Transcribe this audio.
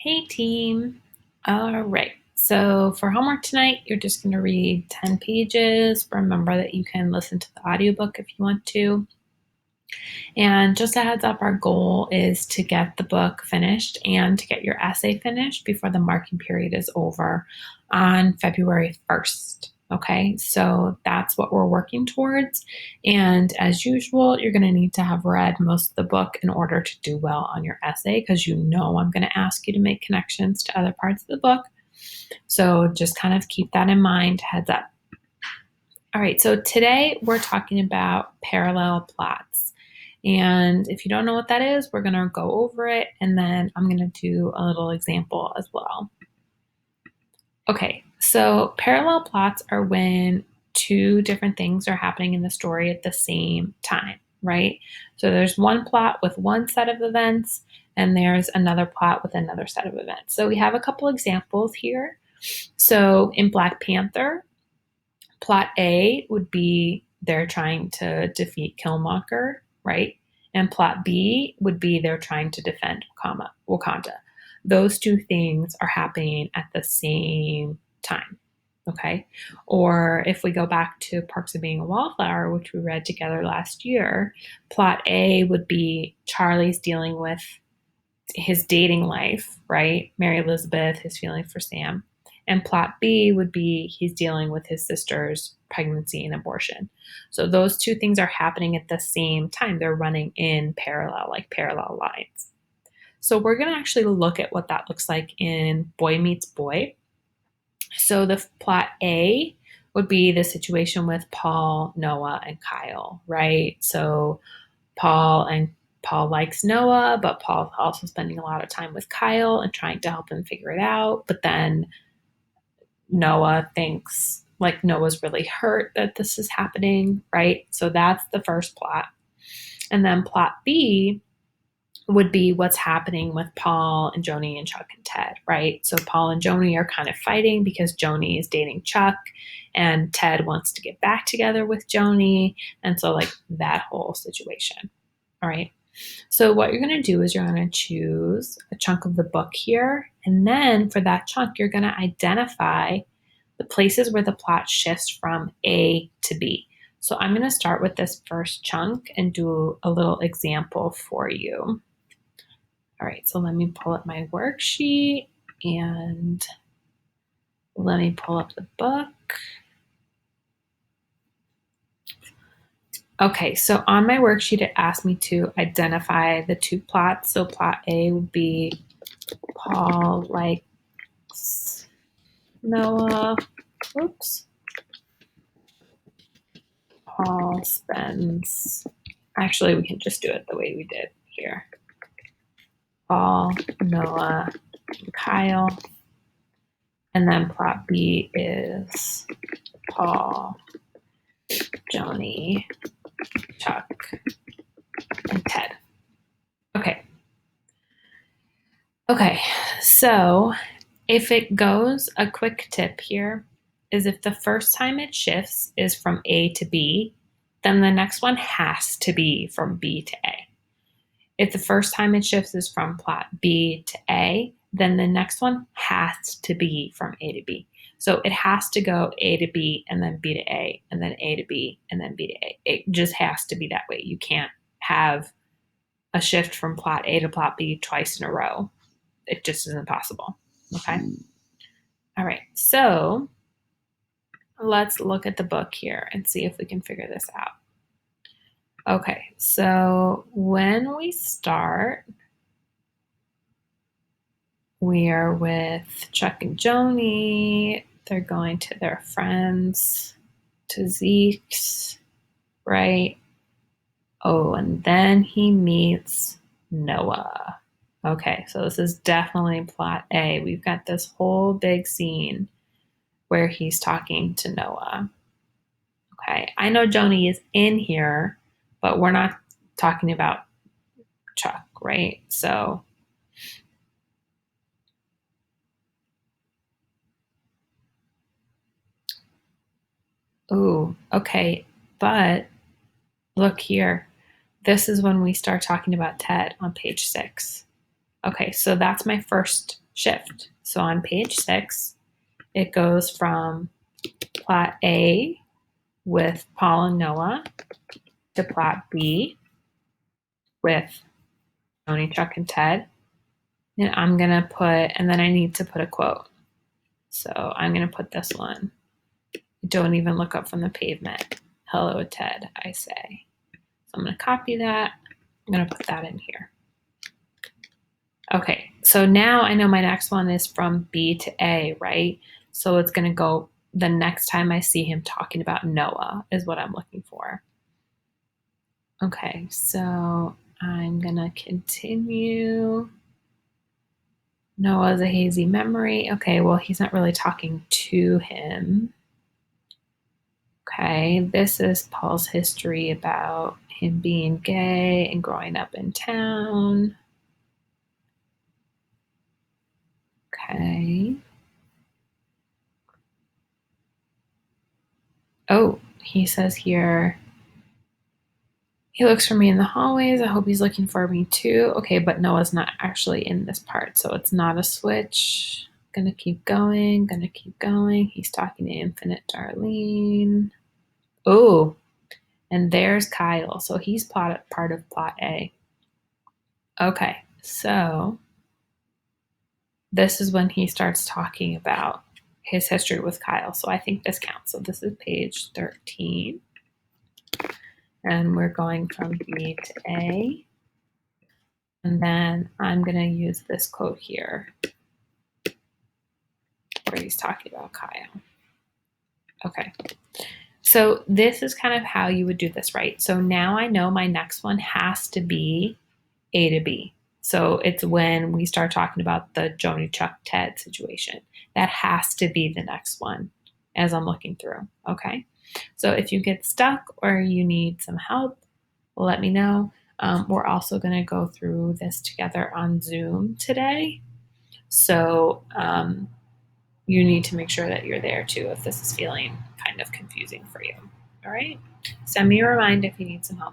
Hey team. All right. So for homework tonight, you're just going to read 10 pages. Remember that you can listen to the audiobook if you want to. And just a heads up, our goal is to get the book finished and to get your essay finished before the marking period is over on February 1st. Okay, so that's what we're working towards. And as usual, you're going to need to have read most of the book in order to do well on your essay because you know I'm going to ask you to make connections to other parts of the book. So just kind of keep that in mind, heads up. All right, so today we're talking about parallel plots. And if you don't know what that is, we're going to go over it and then I'm going to do a little example as well. Okay, so parallel plots are when two different things are happening in the story at the same time, right? So there's one plot with one set of events and there's another plot with another set of events. So we have a couple examples here. So in Black Panther, plot A would be they're trying to defeat Killmonger, right? And plot B would be they're trying to defend Wakanda. Those two things are happening at the same time, okay? Or if we go back to Perks of Being a Wallflower, which we read together last year, plot A would be Charlie's dealing with his dating life, right? Mary Elizabeth, his feeling for Sam. And plot B would be he's dealing with his sister's pregnancy and abortion. So those two things are happening at the same time. They're running in parallel, like parallel lines. So we're going to actually look at what that looks like in Boy Meets Boy. So the plot A would be the situation with Paul, Noah, and Kyle, right? So Paul likes Noah, but Paul's also spending a lot of time with Kyle and trying to help him figure it out. But then Noah thinks like Noah's really hurt that this is happening, right? So that's the first plot. And then plot B would be what's happening with Paul and Joni and Chuck and Ted, right? So Paul and Joni are kind of fighting because Joni is dating Chuck and Ted wants to get back together with Joni. And so, like, that whole situation. All right. So what you're going to do is you're going to choose a chunk of the book here. And then for that chunk, you're going to identify the places where the plot shifts from A to B. So I'm going to start with this first chunk and do a little example for you. All right, so let me pull up my worksheet and let me pull up the book. Okay, so on my worksheet, it asked me to identify the two plots. So plot A would be Paul likes Noah. Oops. Paul spends. Actually, we can just do it the way we did here. Paul, Noah, and Kyle. And then plot B is Paul, Joni, Chuck, and Ted. Okay, so if it goes, a quick tip here is if the first time it shifts is from A to B, then the next one has to be from B to A. If the first time it shifts is from plot B to A, then the next one has to be from A to B. So it has to go A to B and then B to A and then A to B and then B to A. It just has to be that way. You can't have a shift from plot A to plot B twice in a row. It just isn't possible. Okay. All right. So let's look at the book here and see if we can figure this out. Okay. So when we start, we are with Chuck and Joni. They're going to their friends, to Zeke's, right? Oh, and then he meets Noah. Okay, so this is definitely plot A. We've got this whole big scene where he's talking to Noah. Okay, I know Joni is in here, but we're not talking about Chuck, right? So, ooh, okay, but look here. This is when we start talking about Ted on page 6. Okay, so that's my first shift. So on page 6, it goes from plot A with Paul and Noah to plot B with Tony, Chuck, and Ted. And I'm going to put, and then I need to put a quote. So I'm going to put this one. Don't even look up from the pavement. Hello, Ted, I say. So I'm going to copy that. I'm going to put that in here. Okay, so now I know my next one is from B to A, right? So it's going to go the next time I see him talking about Noah is what I'm looking for. Okay, so I'm going to continue. Noah's a hazy memory. Okay, well, he's not really talking to him. Okay, this is Paul's history about him being gay and growing up in town. Okay. Oh, he says here, he looks for me in the hallways. I hope he's looking for me too. Okay, but Noah's not actually in this part, so it's not a switch. Gonna keep going, gonna keep going. He's talking to Infinite Darlene. Oh, and there's Kyle. So he's part of plot A. Okay, so this is when he starts talking about his history with Kyle. So I think this counts. So this is page 13. And we're going from B to A. And then I'm going to use this quote here where he's talking about Kyle. Okay. So this is kind of how you would do this, right? So now I know my next one has to be A to B. So it's when we start talking about the Joni, Chuck, Ted situation. That has to be the next one as I'm looking through. Okay. So if you get stuck or you need some help, let me know. We're also going to go through this together on Zoom today. So you need to make sure that you're there too if this is feeling kind of confusing for you. All right. Send me a reminder if you need some help.